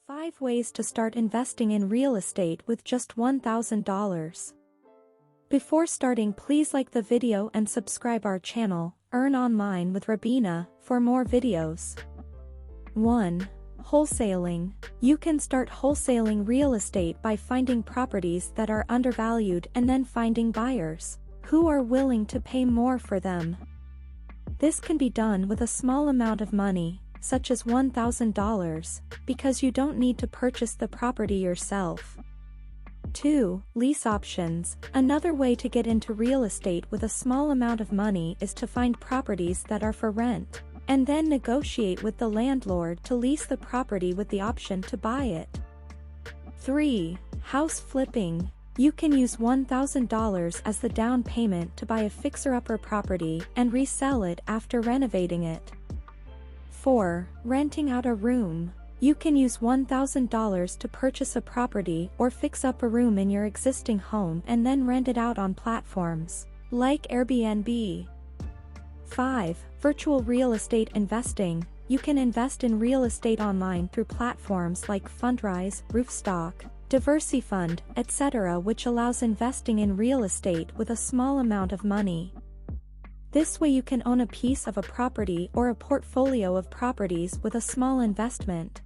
5 ways to start investing in real estate with just $1,000. Before starting, please like the video and subscribe our channel, Earn Online with Rabina, for more videos. 1. Wholesaling. You can start wholesaling real estate by finding properties that are undervalued and then finding buyers who are willing to pay more for them. This can be done with a small amount of money, such as $1,000, because you don't need to purchase the property yourself. 2. Lease options. Another way to get into real estate with a small amount of money is to find properties that are for rent, and then negotiate with the landlord to lease the property with the option to buy it. 3. House flipping. You can use $1,000 as the down payment to buy a fixer-upper property and resell it after renovating it. 4. Renting out a room. You can use $1,000 to purchase a property or fix up a room in your existing home and then rent it out on platforms like Airbnb. 5. Virtual real estate investing. You can invest in real estate online through platforms like Fundrise, Roofstock, Diversifund, etc., which allows investing in real estate with a small amount of money. This way you can own a piece of a property or a portfolio of properties with a small investment.